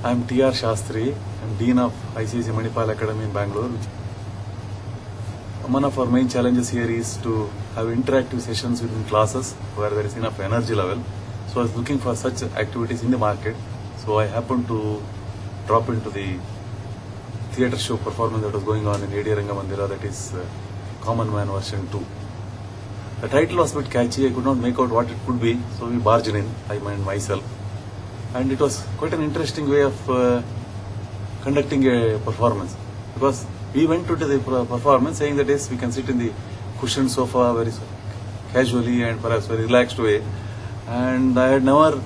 I am T.R. Shastri. I am Dean of ICICI Manipal Academy in Bangalore. One of our main challenges here is to have interactive sessions within classes where there is enough energy level. So I was looking for such activities in the market. So I happened to drop into the theatre show performance that was going on in AD Rangamandira, that is Common Man version 2. The title was a bit catchy. I could not make out what it could be, so we barged in, I and myself. And it was quite an interesting way of conducting a performance, because we went to the performance saying that yes, we can sit in the cushioned sofa very casually and perhaps very relaxed way, and I had never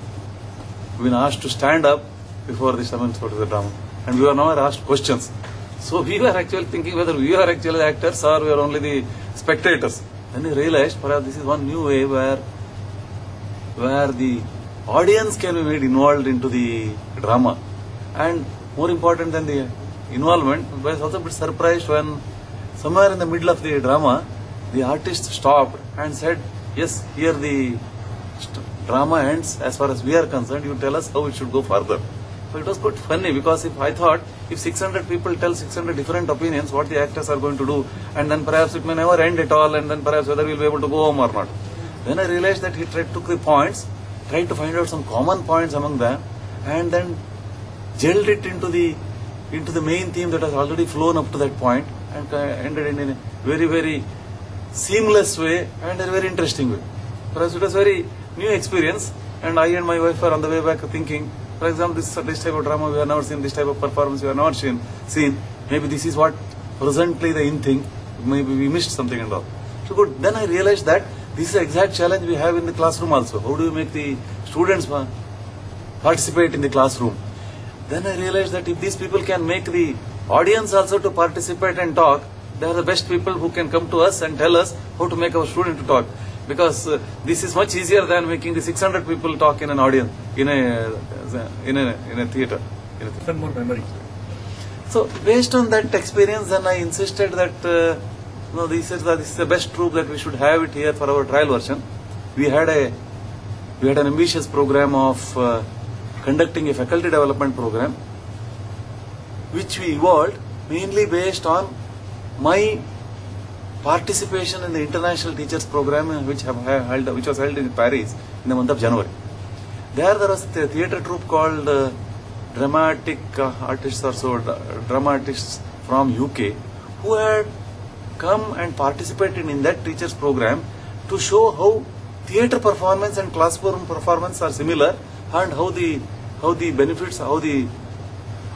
been asked to stand up before the summons to the drama, and we were never asked questions. So we were actually thinking whether we are actually actors or we are only the spectators. Then we realized perhaps this is one new way where the audience can be made involved into the drama. And more important than the involvement, I was also a bit surprised when somewhere in the middle of the drama, the artist stopped and said, yes, here the drama ends. As far as we are concerned, you tell us how it should go further. So it was quite funny, because I thought if 600 people tell 600 different opinions, what the actors are going to do, and then perhaps it may never end at all, and then perhaps whether we will be able to go home or not. Then I realized that he took the points, tried to find out some common points among them, and then gelled it into the main theme that has already flown up to that point, and ended in a very, very seamless way and a very interesting way. Perhaps it was a very new experience, and I and my wife are on the way back thinking, for example, this type of drama we have never seen, this type of performance we have never seen. Maybe this is what presently the in thing, maybe we missed something and all. So good. Then I realized that this is the exact challenge we have in the classroom also. How do you make the students participate in the classroom? Then I realized that if these people can make the audience also to participate and talk, they are the best people who can come to us and tell us how to make our student to talk. Because this is much easier than making the 600 people talk in an audience, in a theatre. Some more memory. So based on that experience, then I insisted that no, this is the best troupe that we should have it here for our trial version. We had an ambitious program of conducting a faculty development program, which we evolved mainly based on my participation in the International Teachers Program, which was held in Paris in the month of January. There was a theatre troupe called Dramatic Artists Dramatists from UK, who had come and participated in that teachers program to show how theatre performance and classroom performance are similar, and how the benefits, how the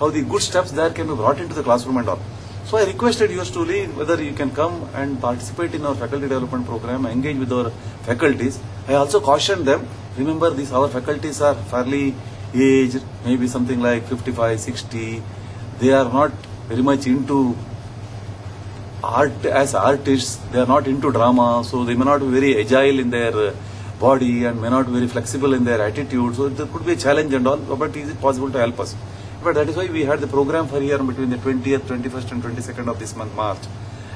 good steps there can be brought into the classroom and all. So I requested yours truly whether you can come and participate in our faculty development program, engage with our faculties. I also cautioned them, remember our faculties are fairly aged, maybe something like 55, 60. They are not very much into art as artists, they are not into drama, so they may not be very agile in their body and may not be very flexible in their attitude. So there could be a challenge and all, but is it possible to help us? But that is why we had the program for here between the 20th, 21st and 22nd of this month, March.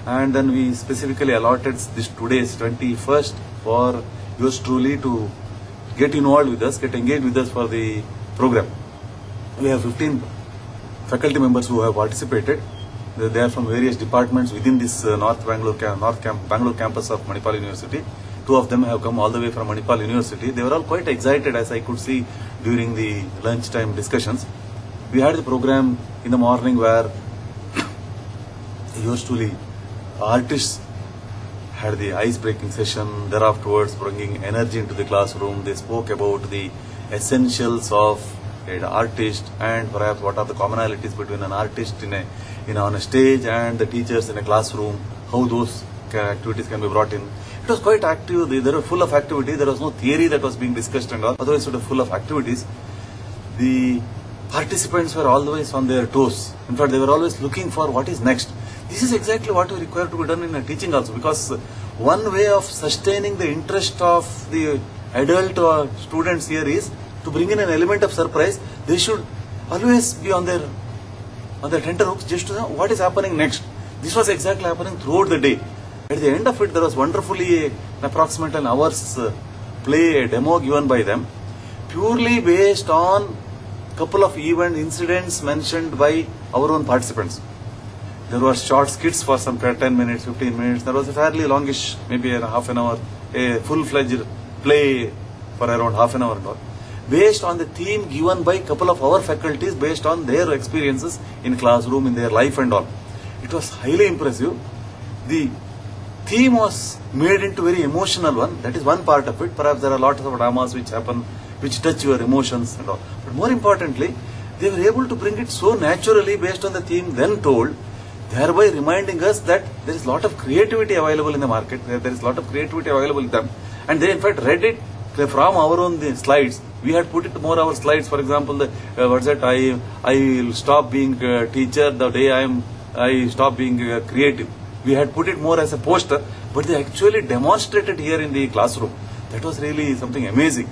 And then we specifically allotted this today's 21st for yours truly to get involved with us, get engaged with us for the program. We have 15 faculty members who have participated. They are from various departments within this Bangalore campus of Manipal University. 2 of them have come all the way from Manipal University. They were all quite excited, as I could see during the lunchtime discussions. We had the program in the morning where yours truly artists had the ice-breaking session. Thereafterwards, bringing energy into the classroom. They spoke about the essentials of an artist and perhaps what are the commonalities between an artist on a stage and the teachers in a classroom. How those activities can be brought in. It was quite active. They were full of activity. There was no theory that was being discussed and all. Otherwise, it was full of activities. The participants were always on their toes. In fact, they were always looking for what is next. This is exactly what we require to be done in teaching also, because one way of sustaining the interest of the adult students here is to bring in an element of surprise. They should always be on their tenterhooks just to know what is happening next. This was exactly happening throughout the day. At the end of it, there was wonderfully approximately an hour's play, a demo given by them, purely based on couple of event incidents mentioned by our own participants. There were short skits for some 10 minutes, 15 minutes. There was a fairly longish, maybe a half an hour, a full-fledged play for around half an hour and all, based on the theme given by a couple of our faculties based on their experiences in classroom, in their life and all. It was highly impressive. The theme was made into very emotional one. That is one part of it. Perhaps there are lots of dramas which happen, which touch your emotions and all. But more importantly, they were able to bring it so naturally based on the theme then told, thereby reminding us that there is a lot of creativity available in the market. There is a lot of creativity available in them. And they in fact read it from our own slides. We had put it more our slides. For example, the what's that? I will stop being a teacher the day I stop being creative. We had put it more as a poster, but they actually demonstrated here in the classroom. That was really something amazing.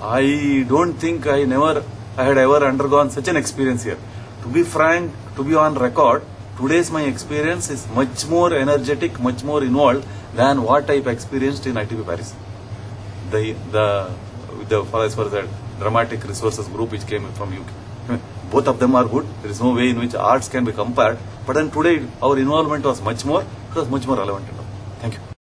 I don't think I had ever undergone such an experience here. To be frank, to be on record, today's my experience is much more energetic, much more involved than what I've experienced in ITB Paris. As far as the dramatic resources group which came from UK. Both of them are good. There is no way in which arts can be compared. But then today our involvement was much more relevant. Thank you.